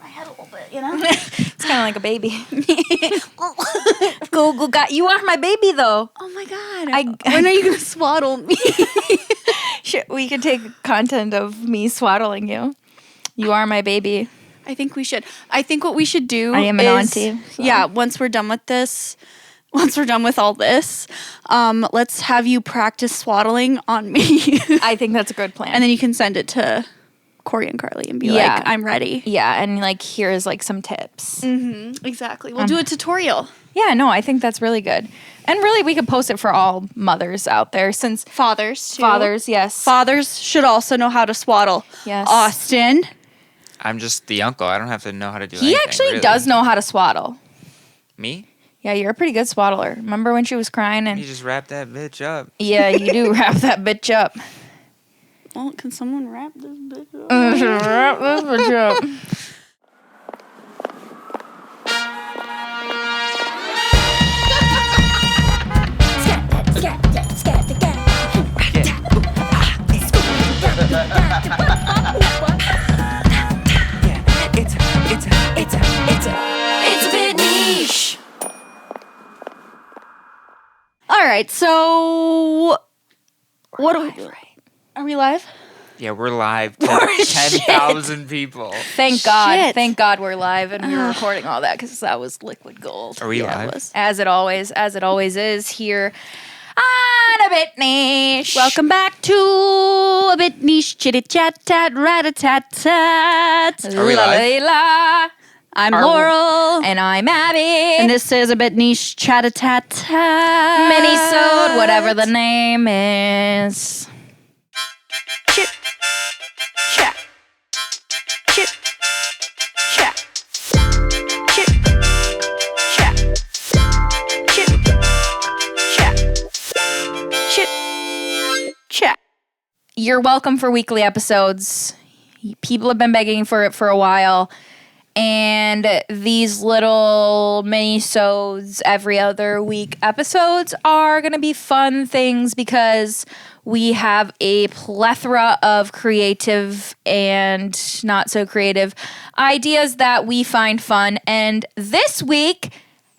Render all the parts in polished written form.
my head a little bit, you know? It's kind of like a baby. Go, you are my baby, though. Oh, my God. When are you going to swaddle me? We could take content of me swaddling you. You are my baby. I think we should. I think what we should do I am an auntie. So. Yeah, once we're done with this, once we're done with all this, let's have you practice swaddling on me. I think that's a good plan. And then you can send it to Corey and Carly and be like, I'm ready. Yeah, and like here's like some tips. Mm-hmm, exactly. We'll do a tutorial. Yeah, no, I think that's really good. And really, we could post it for all mothers out there since... Fathers, too. Fathers, yes. Fathers should also know how to swaddle. Yes. Austin. I'm just the uncle. I don't have to know how to do anything. He actually really. does know how to swaddle. Me? Yeah, you're a pretty good swaddler. Remember when she was crying and... You just wrap that bitch up. Yeah, you do wrap that bitch up. Well, can someone wrap this bitch up? Wrap this bitch up. It's a bit niche. All right, so what are we doing? Are we live? Yeah, we're live to 10,000 people. Thank God. Shit. Thank God we're live and we were recording all that because that was liquid gold. Are we live? As it always is here on A Bit Niche. Welcome back to A Bit Niche, chitty chat tat rat a tat tat. Are we live? La. I'm Laurel. And I'm Abby. And this is A Bit Niche, chat a tat tat. Minisode, whatever the name is. Chit, chat, chit, chat, chit, chat, chit, chat, chit, chat. You're welcome for weekly episodes. People have been begging for it for a while. And these little mini-sodes every other week episodes are going to be fun things because we have a plethora of creative and not so creative ideas that we find fun. And this week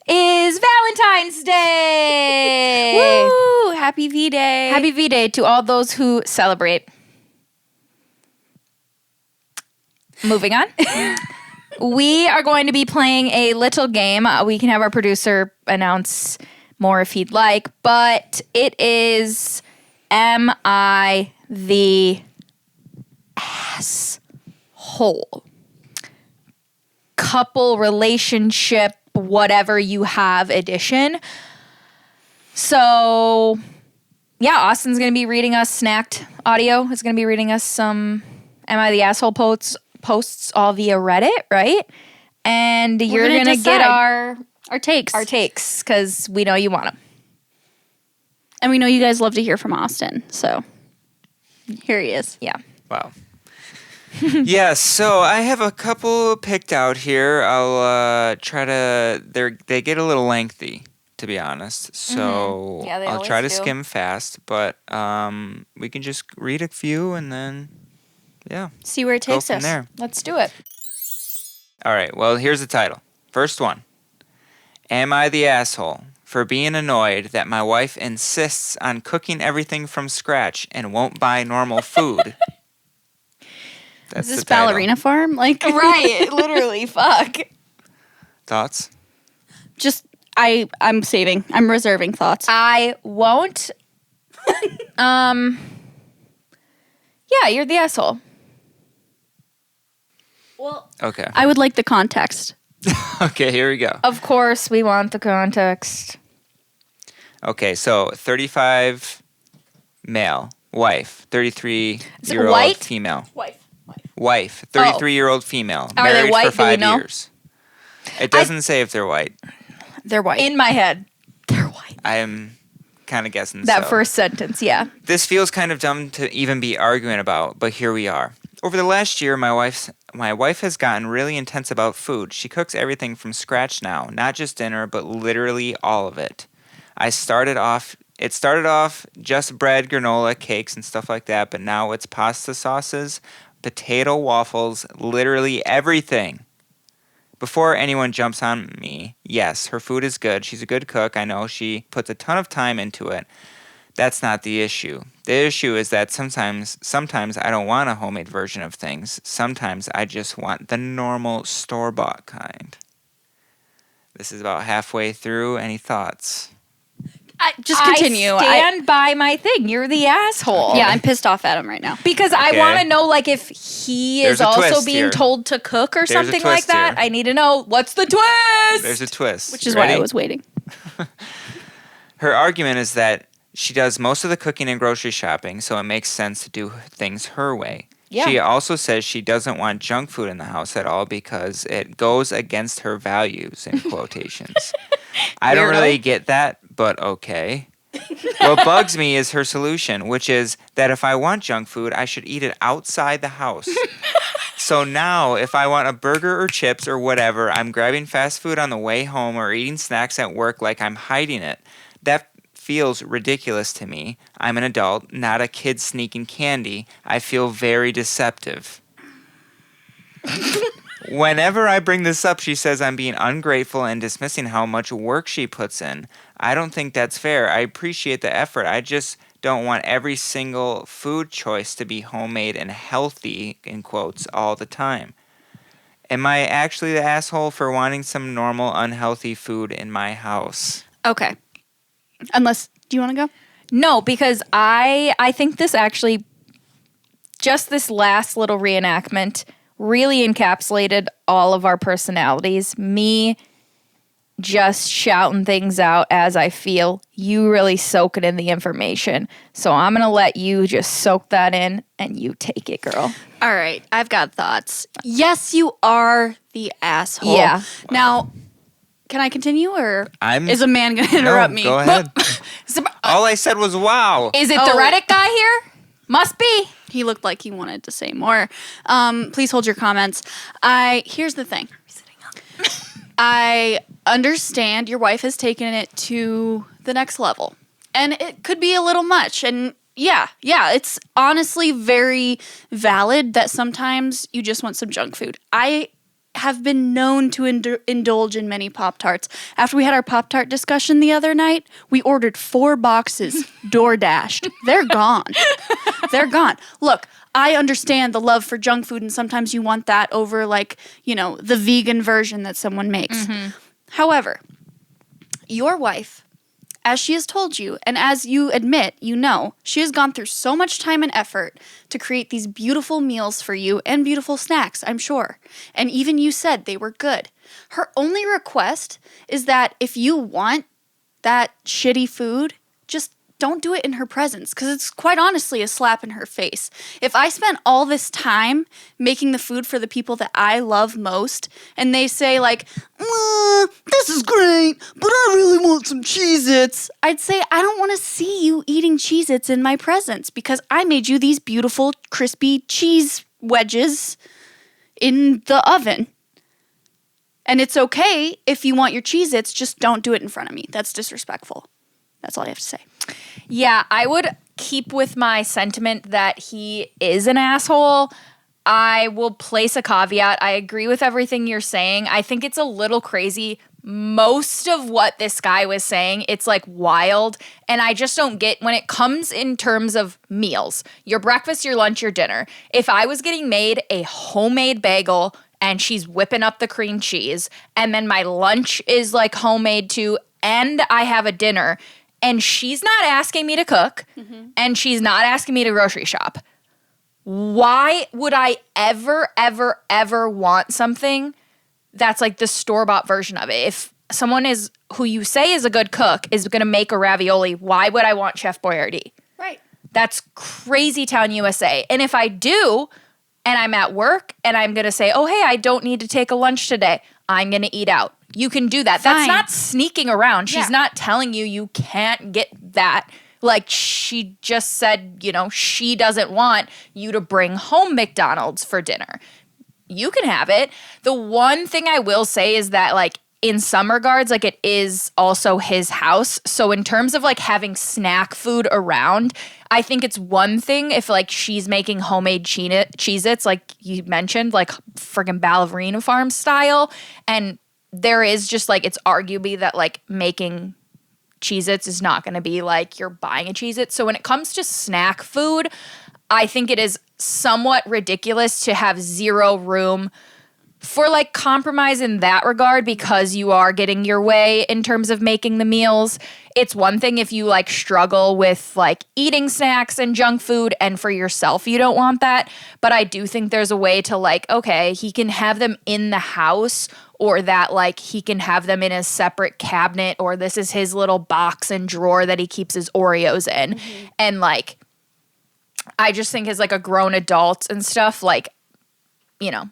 is Valentine's Day. Woo! Happy V-Day. Happy V-Day to all those who celebrate. Moving on. We are going to be playing a little game. We can have our producer announce more if he'd like, but it is Am I the Asshole? Couple, relationship, whatever you have edition. So, yeah, Austin's going to be reading us Snacked audio. He's going to be reading us some Am I the Asshole posts all via Reddit, right? And you're going to get our takes. Our takes, because we know you want them. And we know you guys love to hear from Austin, so here he is. Yeah. Wow. Yeah, so I have a couple picked out here. I'll try to... They get a little lengthy, to be honest. So Yeah, they I'll always try to do. skim fast, but we can just read a few and then, yeah. See where it Go takes from us. there. Let's do it. All right, well, here's the title. First one. Am I the asshole for being annoyed that my wife insists on cooking everything from scratch and won't buy normal food? That's Is this the title. ballerina farm? Like, Right, literally, fuck. Thoughts? just I'm saving. I'm reserving thoughts. I won't. Yeah, you're the asshole. Well, Okay. I would like the context. Okay, here we go. Of course, we want the context. Okay, so 35 male, wife, Is it 33-year-old white? female. Wife. 33-year-old female, Are they married white? for Do we 5 know? years. It doesn't say if they're white. They're white. In my head, they're white. I am kind of guessing That so. first sentence, yeah. This feels kind of dumb to even be arguing about, but here we are. Over the last year, my wife has gotten really intense about food. She cooks everything from scratch now, not just dinner, but literally all of it. It started off just bread, granola, cakes, and stuff like that, but now it's pasta sauces, potato waffles, literally everything. Before anyone jumps on me, yes, her food is good. She's a good cook. I know she puts a ton of time into it. That's not the issue. The issue is that sometimes I don't want a homemade version of things. Sometimes I just want the normal store-bought kind. This is about halfway through. Any thoughts? Just continue. I stand by my thing. You're the asshole. Yeah, I'm pissed off at him right now. Because I want to know, like, if he There's is a also twist being here. told to cook or There's a something like twist that. here. I need to know, what's the twist? There's a twist. Which is Ready? why I was waiting. Her argument is that she does most of the cooking and grocery shopping, so it makes sense to do things her way. Yeah. She also says she doesn't want junk food in the house at all because it goes against her values, in quotations. I don't Weirdo. really get that, but okay. What bugs me is her solution, which is that if I want junk food, I should eat it outside the house. So now, if I want a burger or chips or whatever, I'm grabbing fast food on the way home or eating snacks at work like I'm hiding it. That feels ridiculous to me. I'm an adult, not a kid sneaking candy. I feel very deceptive. Whenever I bring this up, she says I'm being ungrateful and dismissing how much work she puts in. I don't think that's fair. I appreciate the effort. I just don't want every single food choice to be homemade and healthy, in quotes, all the time. Am I actually the asshole for wanting some normal, unhealthy food in my house? Okay. Unless, do you want to go? No, because I think this actually, just this last little reenactment really encapsulated all of our personalities. Me just shouting things out as I feel. You really soaking in the information. So I'm going to let you just soak that in and you take it, girl. All right. I've got thoughts. Yes, you are the asshole. Yeah. Now, can I continue or I'm- is a man going to interrupt me? Go ahead. All I said was wow. Is it Oh. the Reddit guy here? Must be. He looked like he wanted to say more. Please hold your comments. Here's the thing. I understand your wife has taken it to the next level. And it could be a little much. And yeah, it's honestly very valid that sometimes you just want some junk food. I have been known to indulge in many Pop-Tarts. After we had our Pop-Tart discussion the other night, we ordered 4 boxes, door-dashed. They're gone. They're gone. Look, I understand the love for junk food, and sometimes you want that over, like, the vegan version that someone makes. Mm-hmm. However, your wife, as she has told you, and as you admit, she has gone through so much time and effort to create these beautiful meals for you and beautiful snacks, I'm sure. And even you said they were good. Her only request is that if you want that shitty food, just don't do it in her presence, because it's quite honestly a slap in her face. If I spent all this time making the food for the people that I love most, and they say like, this is great, but I really want some Cheez-Its, I'd say, I don't want to see you eating Cheez-Its in my presence, because I made you these beautiful crispy cheese wedges in the oven. And it's okay if you want your Cheez-Its, just don't do it in front of me. That's disrespectful. That's all I have to say. Yeah, I would keep with my sentiment that he is an asshole. I will place a caveat. I agree with everything you're saying. I think it's a little crazy. Most of what this guy was saying, it's like wild. And I just don't get when it comes in terms of meals, your breakfast, your lunch, your dinner. If I was getting made a homemade bagel and she's whipping up the cream cheese, and then my lunch is like homemade too, and I have a dinner, and she's not asking me to cook, and she's not asking me to grocery shop, why would I ever, ever, ever want something that's like the store-bought version of it? If someone is who you say is a good cook is going to make a ravioli, why would I want Chef Boyardee? Right. That's crazy town USA. And if I do, and I'm at work, and I'm going to say, oh, hey, I don't need to take a lunch today, I'm going to eat out. You can do that. Fine. That's not sneaking around. She's Yeah. not telling you can't get that. Like, she just said, she doesn't want you to bring home McDonald's for dinner. You can have it. The one thing I will say is that, like, in some regards, like it is also his house. So in terms of like having snack food around, I think it's one thing if like she's making homemade Cheez-Its, like you mentioned, like friggin' Ballerina Farm style. And there is just like, it's arguably that like making Cheez-Its is not going to be like you're buying a Cheez-It. So when it comes to snack food, I think it is somewhat ridiculous to have zero room for like compromise in that regard because you are getting your way in terms of making the meals. It's one thing if you like struggle with like eating snacks and junk food and for yourself you don't want that, but I do think there's a way to like, okay, he can have them in the house or that like he can have them in a separate cabinet or this is his little box and drawer that he keeps his Oreos in. And like I just think as like a grown adult and stuff, like, you know,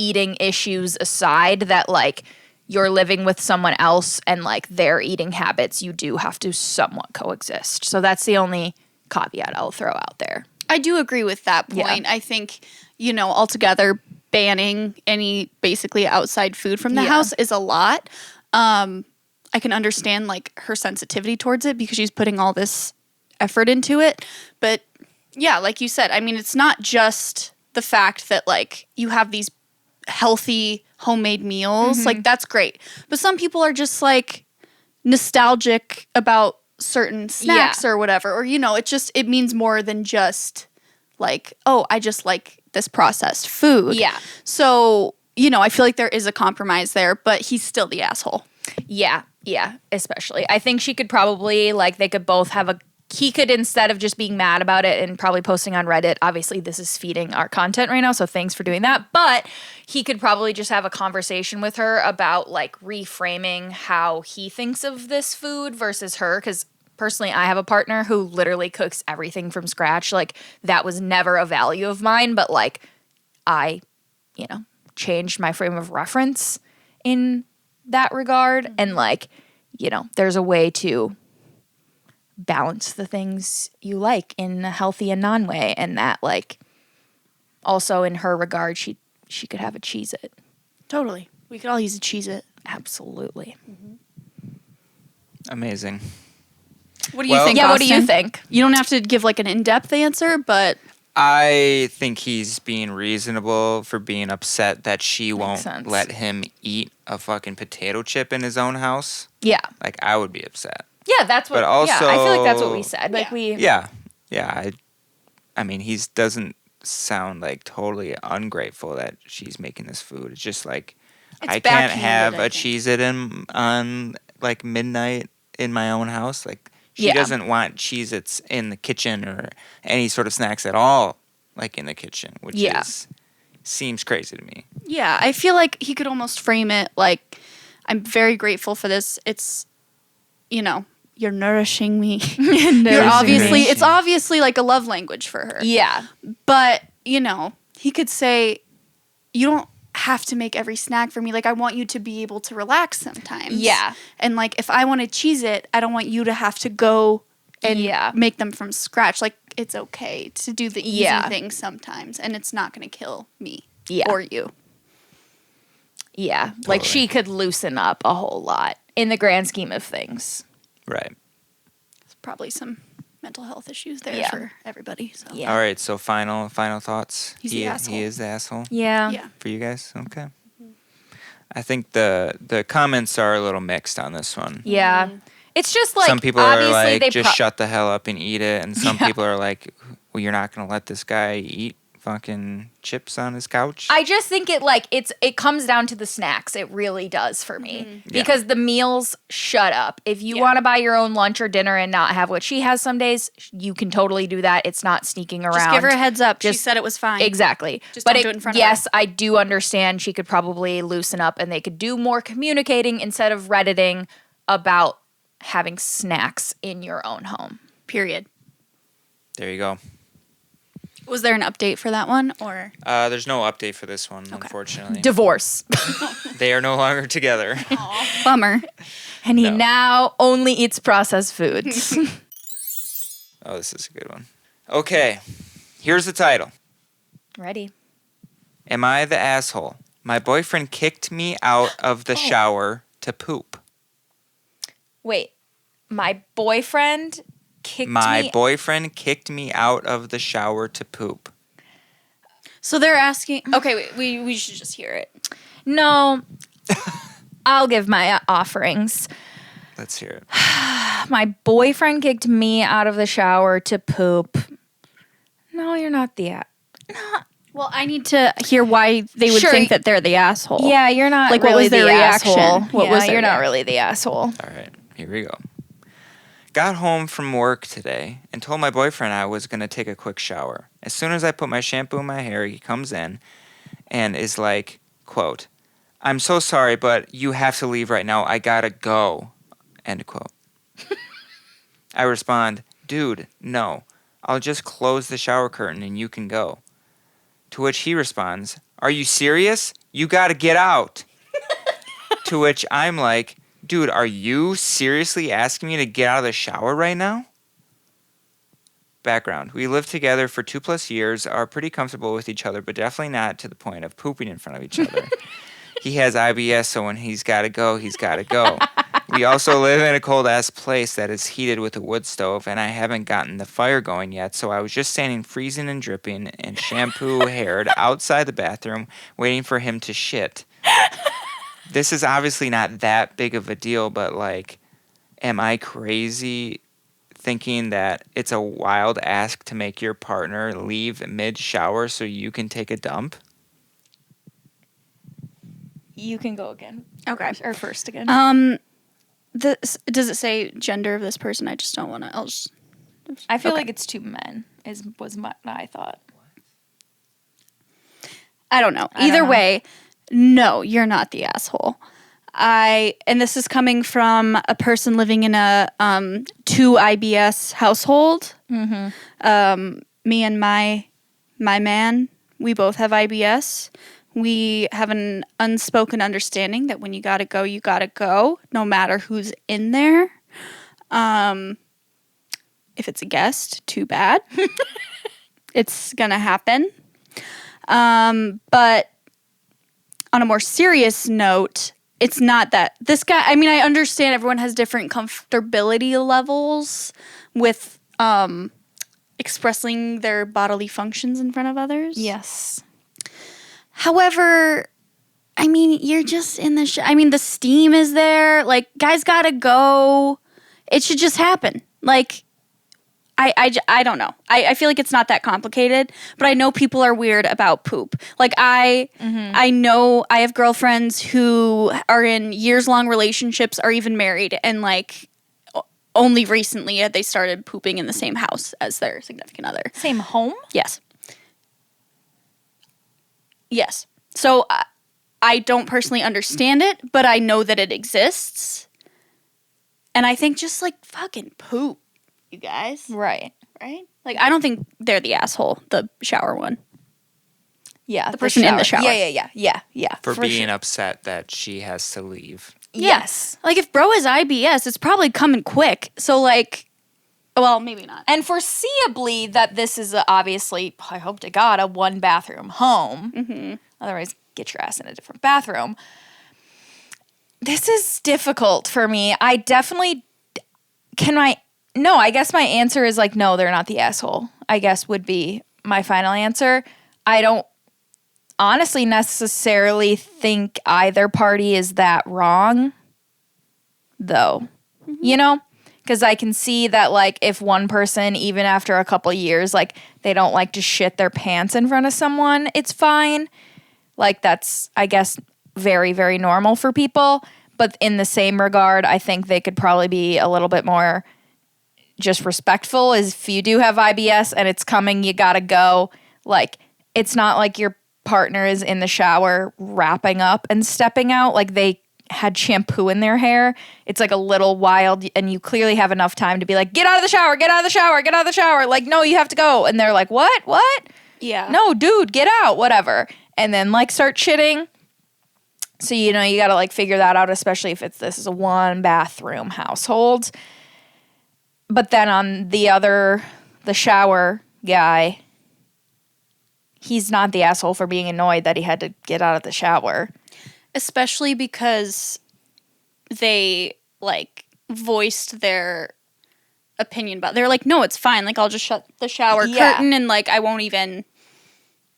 eating issues aside, that like you're living with someone else and like their eating habits, you do have to somewhat coexist. So that's the only caveat I'll throw out there. I do agree with that point. Yeah. I think, you know, altogether banning any basically outside food from the house is a lot. I can understand like her sensitivity towards it because she's putting all this effort into it. But yeah, like you said, I mean, it's not just the fact that like you have these healthy homemade meals. Like that's great. But some people are just like nostalgic about certain snacks or whatever. Or, you know, it means more than just like, oh, I just like this processed food. Yeah. So, you know, I feel like there is a compromise there, but he's still the asshole. Yeah, especially. I think she could probably, like, they could both have he could, instead of just being mad about it and probably posting on Reddit, obviously this is feeding our content right now, so thanks for doing that, but he could probably just have a conversation with her about, like, reframing how he thinks of this food versus her, because personally, I have a partner who literally cooks everything from scratch. Like, that was never a value of mine, but, like, I, you know, changed my frame of reference in that regard. And, like, you know, there's a way to balance the things you like in a healthy and non-way. And that, like, also in her regard, she could have a Cheez-It. Totally. We could all use a Cheez-It. Absolutely. Amazing. What do you think, Yeah, what do you Austin? think? You don't have to give like an in-depth answer, but I think he's being reasonable for being upset that she won't sense. let him eat a fucking potato chip in his own house. Yeah. Like, I would be upset. Yeah, that's what. But also, yeah, I feel like that's what we said. Like Yeah. I mean, he doesn't sound like totally ungrateful that she's making this food. It's just like, It's I can't backhanded, have I a think. Cheez-It on like midnight in my own house. Like, she doesn't want Cheez-Its in the kitchen or any sort of snacks at all, like in the kitchen, which seems crazy to me. yeah, I feel like he could almost frame it like, I'm very grateful for this. It's, you know, you're nourishing me. It's obviously like a love language for her. Yeah. But, you know, he could say, you don't have to make every snack for me. Like, I want you to be able to relax sometimes. Yeah. And like, if I want to Cheez-It, I don't want you to have to go and make them from scratch. Like, it's okay to do the easy things sometimes, and it's not going to kill me or you. Yeah. Totally. Like, she could loosen up a whole lot in the grand scheme of things. Right. There's probably some mental health issues there for everybody. So. Yeah. All right, so final thoughts. He's the asshole. He is the asshole Yeah. for you guys? Okay. I think the comments are a little mixed on this one. Yeah. It's just like, some people are obviously like, they just shut the hell up and eat it. And some Yeah. people are like, well, you're not going to let this guy eat fucking chips on his couch? I just think it comes down to the snacks. It really does for me. Yeah. Because the meals, shut up. If you want to buy your own lunch or dinner and not have what she has some days, you can totally do that. It's not sneaking around. Just give her a heads up. She Just- said it was fine. Exactly. Just but don't do it in front of yes, her. I do understand she could probably loosen up and they could do more communicating instead of Redditing about having snacks in your own home. Period. There you go. Was there an update for that one, or There's no update for this one, unfortunately. Divorce. They are no longer together. bummer? And he No. now only eats processed foods. Oh, this is a good one. Okay, here's the title. Ready? Am I the asshole? My boyfriend kicked me out of the shower to poop. Wait, my boyfriend kicked My boyfriend kicked me out of the shower to poop. So they're asking. Okay, wait, we should just hear it. No, I'll give my offerings. Let's hear it. My boyfriend kicked me out of the shower to poop. No, you're not the Well, I need to hear why they would Sure. think that they're the asshole. Yeah, you're not Like, what really was their the reaction? asshole. What was their you're not reaction? really the asshole. All right, here we go. Got home from work today and told my boyfriend I was going to take a quick shower. As soon as I put my shampoo in my hair, he comes in and is like, quote, "I'm so sorry, but you have to leave right now. I gotta go," end quote. I respond, "Dude, no. I'll just close the shower curtain and you can go." To which he responds, "Are you serious? You gotta get out." To which I'm like, "Dude, are you seriously asking me to get out of the shower right now?" Background. We lived together for 2+ years, are pretty comfortable with each other, but definitely not to the point of pooping in front of each other. He has IBS, so when he's gotta go, he's gotta go. We also live in a cold-ass place that is heated with a wood stove, and I haven't gotten the fire going yet, so I was just standing freezing and dripping and shampoo-haired outside the bathroom waiting for him to shit. This is obviously not that big of a deal, but, like, am I crazy thinking that it's a wild ask to make your partner leave mid-shower so you can take a dump? You can go again. Okay. Or first again. Does it say gender of this person? I just don't want to. I'll just. I feel okay. like it's 2 men. Was what I thought. I don't know. I don't Either know. way, no, you're not the asshole. And this is coming from a person living in a 2 IBS household. Mm-hmm. Me and my man, we both have IBS. We have an unspoken understanding that when you gotta go, no matter who's in there. If it's a guest, too bad. It's gonna happen. But on a more serious note, it's not that this guy, I mean, I understand everyone has different comfortability levels with expressing their bodily functions in front of others. Yes. However, I mean, you're just in the I mean, the steam is there. Like, guys gotta go. It should just happen. Like, I don't know. I feel like it's not that complicated, but I know people are weird about poop. Like, I know I have girlfriends who are in years-long relationships, are even married, and, like, only recently had they started pooping in the same house as their significant other. Same home? Yes. Yes. So I don't personally understand it, but I know that it exists. And I think just, like, fucking poop, you guys. Right. Right? Like, I don't think they're the asshole, the shower one. Yeah. The person in the shower. Yeah. For being sure. upset that she has to leave. Yes. Like, if bro has IBS, it's probably coming quick. So, like, well, maybe not. And foreseeably that this is obviously, I hope to God, a 1-bathroom home. Mm-hmm. Otherwise, get your ass in a different bathroom. This is difficult for me. I definitely no, I guess my answer is like, no, they're not the asshole, I guess would be my final answer. I don't honestly necessarily think either party is that wrong, though. Mm-hmm. You know? Because I can see that, like, if one person, even after a couple years, like, they don't like to shit their pants in front of someone, it's fine. Like, that's, I guess, very, very normal for people. But in the same regard, I think they could probably be a little bit more just respectful. As if you do have IBS and it's coming, you gotta go. Like, it's not like your partner is in the shower wrapping up and stepping out. Like, they had shampoo in their hair. It's like a little wild, and you clearly have enough time to be like, get out of the shower, get out of the shower, get out of the shower. Like, no, you have to go. And they're like, what? Yeah. No, dude, get out, whatever. And then, like, start shitting. So, you know, you got to, like, figure that out, especially if this is a 1-bathroom household. But then on the shower guy, he's not the asshole for being annoyed that he had to get out of the shower. Especially because they, like, voiced their opinion about it. They're like, no, it's fine. Like, I'll just shut the shower curtain and, like, I won't even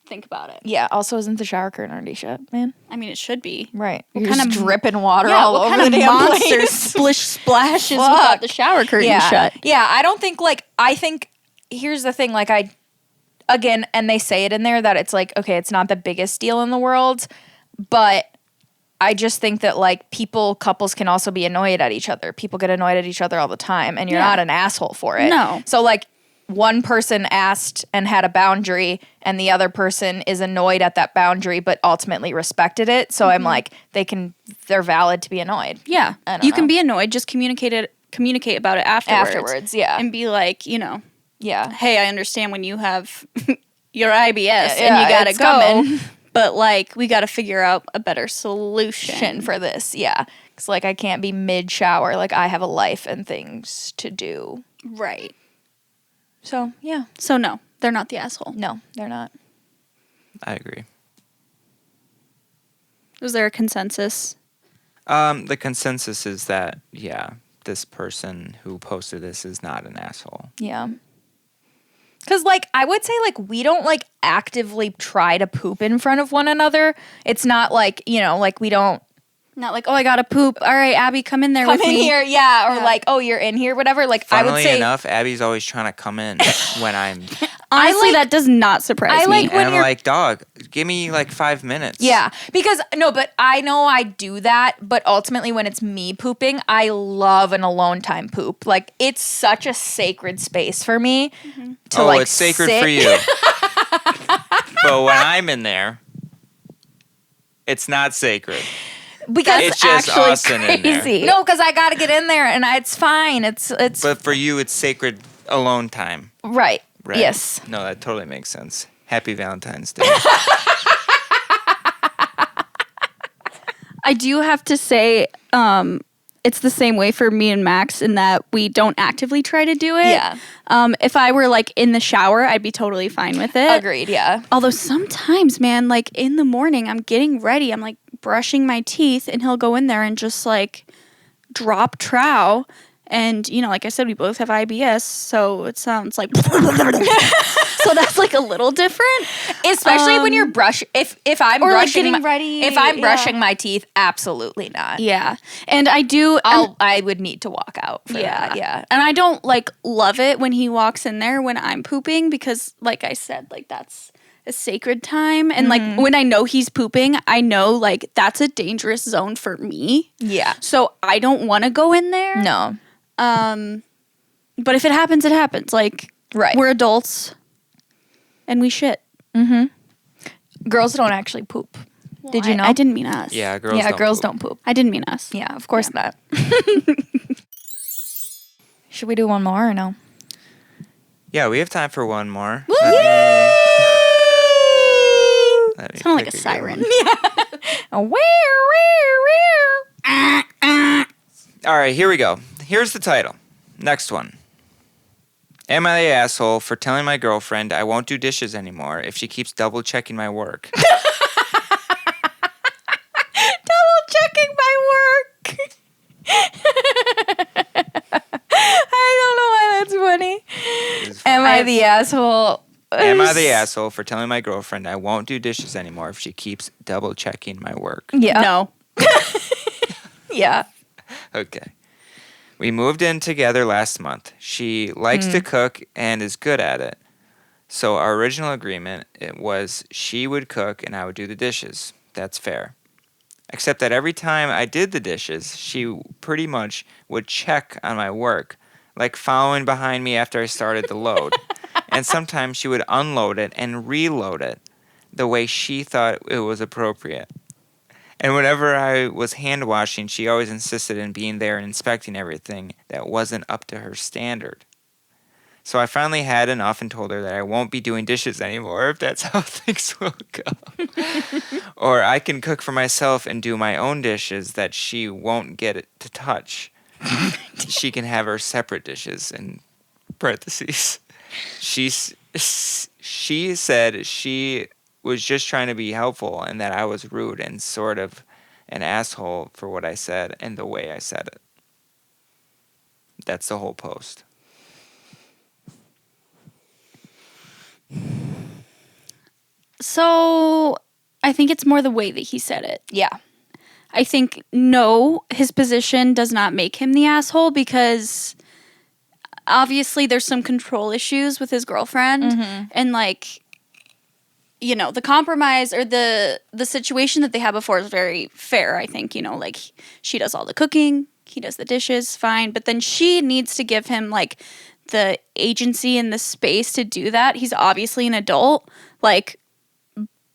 think about it. Yeah, also, isn't the shower curtain already shut, man? I mean, it should be. Right. What You're kind just of dripping water all over kind the of damn monster place. splish splashes Fuck. without the shower curtain shut? Yeah, I don't think, like, I think, here's the thing, like, again, and they say it in there that it's like, okay, it's not the biggest deal in the world, but I just think that, like, couples can also be annoyed at each other. People get annoyed at each other all the time, and you're not an asshole for it. No. So, like, one person asked and had a boundary, and the other person is annoyed at that boundary, but ultimately respected it. So I'm like, they're valid to be annoyed. Yeah. You can be annoyed, just communicate about it afterwards. Yeah. And be like, you know, Yeah. hey, I understand when you have your IBS and Yeah, you gotta it's go. coming. But, like, we gotta figure out a better solution. For this, yeah. Because, like, I can't be mid-shower. Like, I have a life and things to do. Right. So, yeah. So, no, they're not the asshole. No, they're not. I agree. Was there a consensus? The consensus is that, yeah, this person who posted this is not an asshole. Yeah. Because, like, I would say, like, we don't, like, actively try to poop in front of one another. It's not like, you know, like, we don't Not like, oh, I gotta poop. All right, Abby, come in there with me. here, yeah. Or, like, oh, you're in here, whatever. Like, I would Funnily say. enough, Abby's always trying to come in when I'm. Honestly, that does not surprise I me. like when And I'm you're. like, dog, give me like 5 minutes. Yeah, because no, but I know I do that, but ultimately when it's me pooping, I love an alone time poop. Like, it's such a sacred space for me to, like, it's sacred sit. for you. But when I'm in there, it's not sacred. Because It's just actually us in there. crazy. No, because I got to get in there, and it's fine. It's But for you, it's sacred alone time. right. Right? Yes. No, that totally makes sense. Happy Valentine's Day. I do have to say, it's the same way for me and Max in that we don't actively try to do it. Yeah. If I were, like, in the shower, I'd be totally fine with it. Agreed. Yeah. Although sometimes, man, like, in the morning, I'm getting ready. I'm, like, brushing my teeth, and he'll go in there and just, like, drop trow. And, you know, like I said, we both have IBS, so it sounds like... So that's, like, a little different. Especially when you're brushing. If I'm or, like, brushing getting ready. If I'm yeah. brushing my teeth, absolutely not. Yeah. And I do... I would need to walk out for that. Yeah. And I don't, like, love it when he walks in there when I'm pooping because, like I said, like, that's a sacred time. And, like, when I know he's pooping, I know, like, that's a dangerous zone for me. Yeah. So I don't want to go in there. No. But if it happens, it happens. Like, Right. we're adults and we shit. Girls don't actually poop. Did you know? I didn't mean us. Yeah, girls don't girls poop. don't poop. I didn't mean us. Yeah, of course not. Should we do one more or no? Yeah, we have time for one more. Woo! Let me Sound like pick a good siren. one. All right, here we go. Here's the title. Next one. Am I the asshole for telling my girlfriend I won't do dishes anymore if she keeps double checking my work? Checking my work. I don't know why that's funny. It's Am fine. I the asshole? Am I the asshole for telling my girlfriend I won't do dishes anymore if she keeps double checking my work? Yeah. No. Yeah. Okay. We moved in together last month. She likes to cook and is good at it. So our original agreement was she would cook and I would do the dishes. That's fair. Except that every time I did the dishes, she pretty much would check on my work, like following behind me after I started the load. And sometimes she would unload it and reload it the way she thought it was appropriate. And whenever I was hand washing, she always insisted in being there and inspecting everything that wasn't up to her standard. So I finally had enough and told her that I won't be doing dishes anymore if that's how things will go. Or I can cook for myself and do my own dishes that she won't get it to touch. She can have her separate dishes in parentheses. She she said she was just trying to be helpful and that I was rude and sort of an asshole for what I said and the way I said it. That's the whole post. So I think it's more the way that he said it. Yeah. I think, no, his position does not make him the asshole because obviously there's some control issues with his girlfriend. And, like, you know, the compromise or the situation that they had before is very fair, I think. You know, like, she does all the cooking, he does the dishes, fine. But then she needs to give him, like, the agency and the space to do that. He's obviously an adult. Like,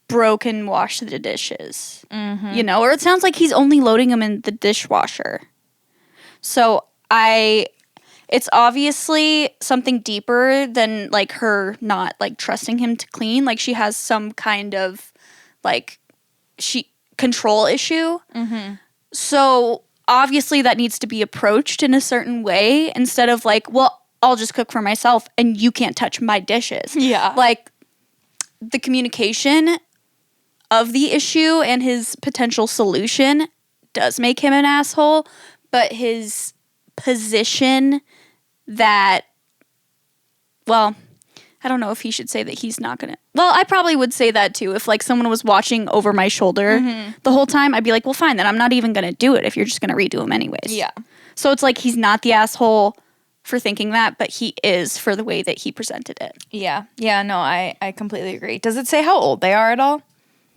broken wash the dishes, you know, or it sounds like he's only loading them in the dishwasher. So it's obviously something deeper than like her not like trusting him to clean. Like she has some kind of like control issue. So obviously that needs to be approached in a certain way instead of like, well, I'll just cook for myself and you can't touch my dishes. Yeah. Like the communication of the issue and his potential solution does make him an asshole, but his position that, well, I don't know if he should say that he's not gonna. Well, I probably would say that too. If like someone was watching over my shoulder the whole time, I'd be like, well, fine, then I'm not even gonna do it if you're just gonna redo them anyways. Yeah. So it's like he's not the asshole for thinking that, but he is for the way that he presented it. Yeah. Yeah, no, I completely agree. Does it say how old they are at all?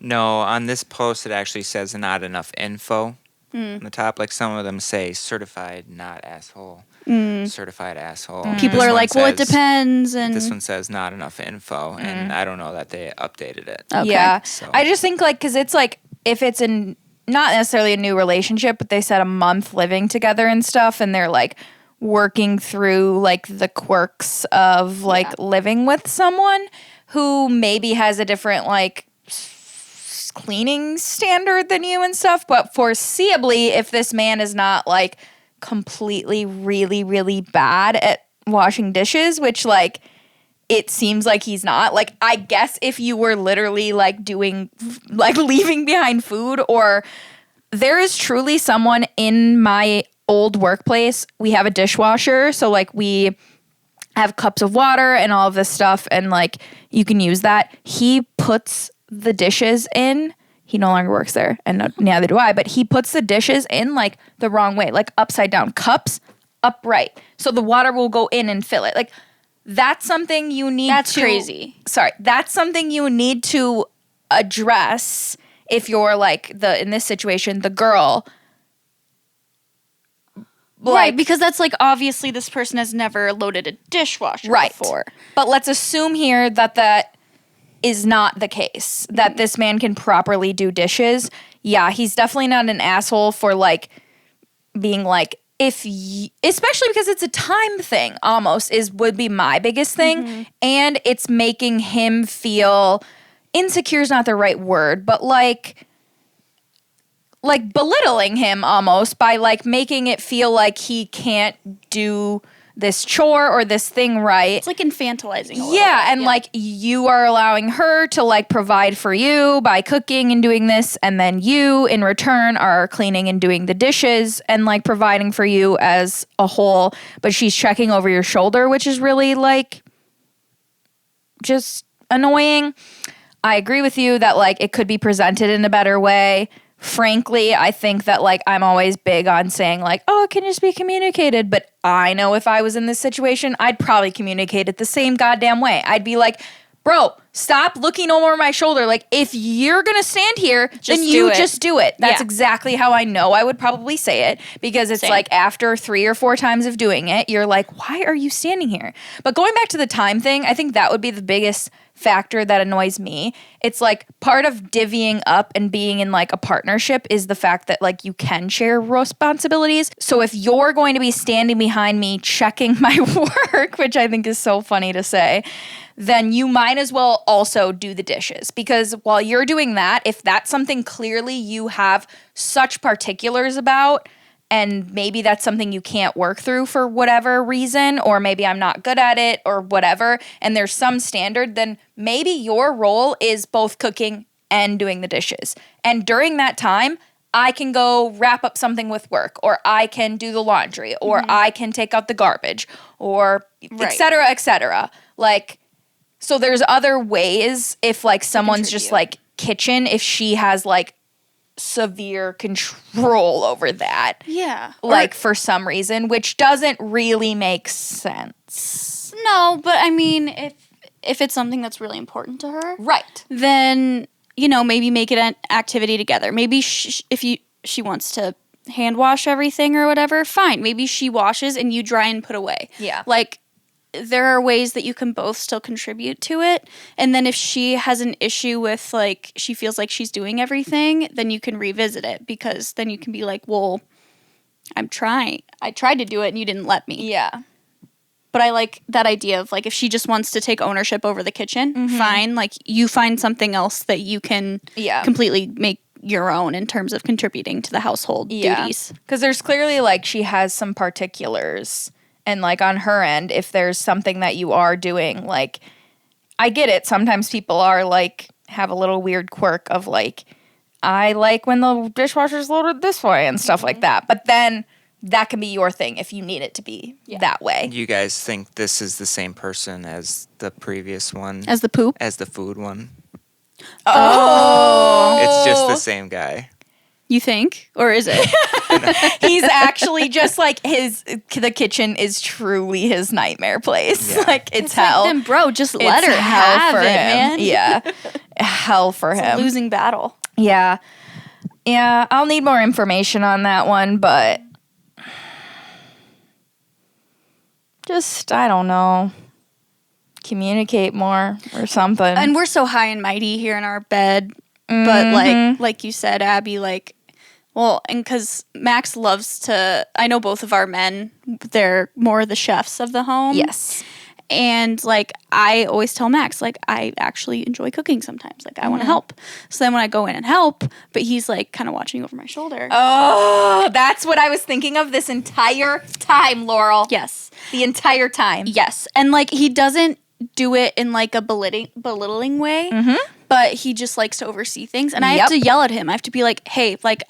No, on this post it actually says not enough info on the top. Like some of them say certified not asshole, certified asshole. People This are one like, well, it says- depends. And This one says not enough info, and I don't know that they updated it. Okay. Yeah. So- I just think like, because it's like, if it's in not necessarily a new relationship, but they said a month living together and stuff, and they're like working through like the quirks of like living with someone who maybe has a different like cleaning standard than you and stuff, but foreseeably if this man is not like completely really really bad at washing dishes, which like it seems like he's not, like I guess if you were literally like doing like leaving behind food, or there is truly someone in my old workplace, we have a dishwasher, so like we have cups of water and all of this stuff, and like you can use that. He puts the dishes in. He no longer works there, and neither do I, but he puts the dishes in like the wrong way, like upside down, cups upright, so the water will go in and fill it. Like that's something you need That's to, crazy. Sorry, that's something you need to address if you're like in this situation, the girl. right, because that's like obviously this person has never loaded a dishwasher before. But let's assume here that is not the case, that this man can properly do dishes. Yeah, he's definitely not an asshole for like being like, especially because it's a time thing almost would be my biggest thing. And it's making him feel insecure is not the right word, but like belittling him almost by like making it feel like he can't do this chore or this thing right. It's like infantilizing a little Yeah, bit. and like you are allowing her to like provide for you by cooking and doing this, and then you in return are cleaning and doing the dishes and like providing for you as a whole, but she's checking over your shoulder, which is really like just annoying. I agree with you that like it could be presented in a better way. Frankly, I think that like I'm always big on saying like, oh, it can just be communicated. But I know if I was in this situation, I'd probably communicate it the same goddamn way. I'd be like, bro, stop looking over my shoulder. Like if you're going to stand here, then you just do it. That's exactly how I know I would probably say it, because it's like after 3 or 4 times of doing it, you're like, why are you standing here? But going back to the time thing, I think that would be the biggest factor that annoys me. It's like part of divvying up and being in like a partnership is the fact that like you can share responsibilities. So if you're going to be standing behind me checking my work, which I think is so funny to say, then you might as well also do the dishes, because while you're doing that, if that's something clearly you have such particulars about and maybe that's something you can't work through for whatever reason, or maybe I'm not good at it or whatever, and there's some standard, then maybe your role is both cooking and doing the dishes. And during that time, I can go wrap up something with work, or I can do the laundry, or I can take out the garbage, or et cetera, et cetera. Like, so there's other ways if like someone's just like kitchen, if she has like severe control over that. Yeah. Like for some reason, which doesn't really make sense. No, but I mean, if it's something that's really important to her, Right. then, you know, maybe make it an activity together. Maybe she wants to hand wash everything or whatever, fine. Maybe she washes and you dry and put away. Yeah. Like, there are ways that you can both still contribute to it. And then if she has an issue with, like, she feels like she's doing everything, then you can revisit it, because then you can be like, well, I tried to do it and you didn't let me. Yeah. But I like that idea of, like, if she just wants to take ownership over the kitchen, fine. Like, you find something else that you can completely make your own in terms of contributing to the household duties. Because there's clearly, like, she has some particulars. And, like, on her end, if there's something that you are doing, like, I get it. Sometimes people are, like, have a little weird quirk of, like, I like when the dishwasher's loaded this way and stuff like that. But then that can be your thing if you need it to be that way. You guys think this is the same person as the previous one? As the poop? As the food one? Oh. It's just the same guy. You think? Or is it? He's actually just like the kitchen is truly his nightmare place. Yeah. Like it's hell. Like, then bro, just let It's her hell have for it, him. man. Yeah. Hell for It's a him. losing battle. Yeah. Yeah, I'll need more information on that one, but just, I don't know, communicate more or something. And we're so high and mighty here in our bed. But like you said, Abby, like, well, and because Max loves to, I know both of our men, they're more the chefs of the home. Yes. And, like, I always tell Max, like, I actually enjoy cooking sometimes. Like, I want to help. So then when I go in and help, but he's, like, kind of watching over my shoulder. Oh, that's what I was thinking of this entire time, Laurel. Yes. The entire time. Yes. And, like, he doesn't do it in, like, a belittling way. But he just likes to oversee things. And I have to yell at him. I have to be like, hey, like,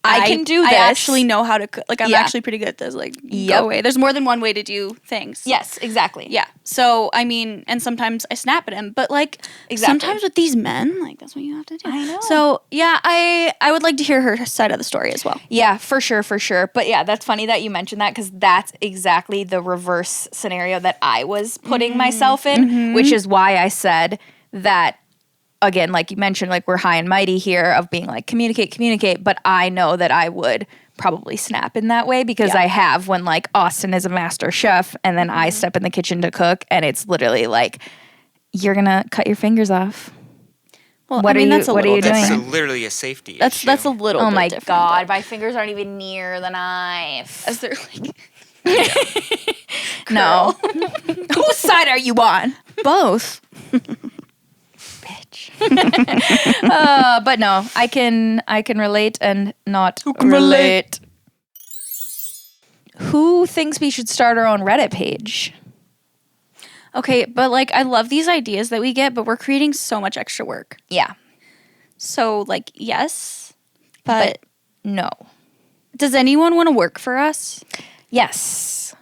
I can do this. I actually know how to cook. Like, I'm actually pretty good at this. Like, go away. There's more than one way to do things. Yes, exactly. Yeah. So, I mean, and sometimes I snap at him. But, like, sometimes with these men, like, that's what you have to do. I know. So, yeah, I would like to hear her side of the story as well. Yeah, for sure. But yeah, that's funny that you mentioned that because that's exactly the reverse scenario that I was putting myself in, which is why I said that, again, like you mentioned, like we're high and mighty here of being like, communicate. But I know that I would probably snap in that way because I have when like Austin is a master chef and then I step in the kitchen to cook and it's literally like, you're going to cut your fingers off. Well, What are you doing? That's literally a safety issue. That's a little Oh bit my different, God, though. my fingers aren't even near the knife. As they're like, No. Whose side are you on? both. Bitch. But no, I can relate and not relate. Who thinks we should start our own Reddit page? Okay, but like I love these ideas that we get, but we're creating so much extra work. Yeah. So like yes, but No. does anyone want to work for us? Yes.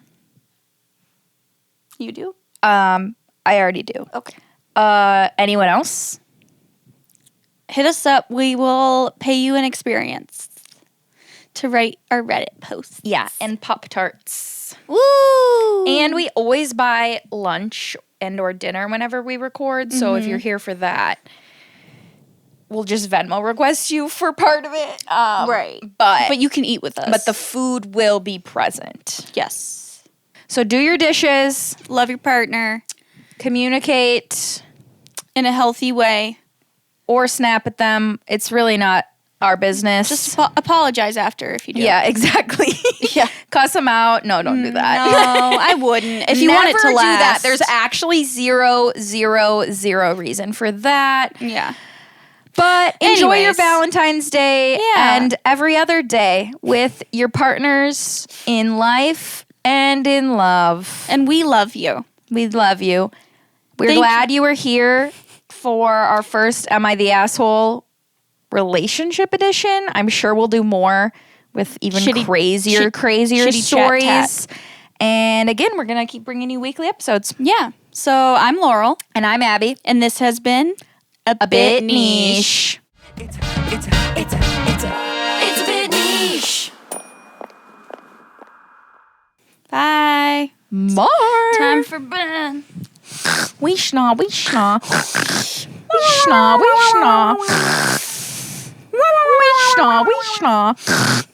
You do? I already do. Okay. Anyone else? Hit us up. We will pay you an experience to write our Reddit posts. Yeah, and Pop-Tarts. Woo! And we always buy lunch and or dinner whenever we record. So if you're here for that, we'll just Venmo request you for part of it. right. But you can eat with us. But the food will be present. yes. So do your dishes, Love your partner communicate, in a healthy way. or snap at them. It's really not our business. Just apologize after if you do. yeah, exactly. Yeah. Cuss them out. No, don't do that. No, I wouldn't. If you want it to Never last. do that. There's actually zero reason for that. Yeah. But enjoy your Anyways. Valentine's Day Yeah. and every other day with your partners in life and in love. And we love you. We love you. We're Thank glad you were here for our first Am I the Asshole relationship edition. I'm sure we'll do more with even crazier shitty stories. chat-tat. And again, we're going to keep bringing you weekly episodes. Yeah. So I'm Laurel, And I'm Abby. and this has been A bit niche. It's a bit niche. Bye. More. Time for bed. Weeshna, weeshna. Weeshna, weeshna. Weeshna, weeshna.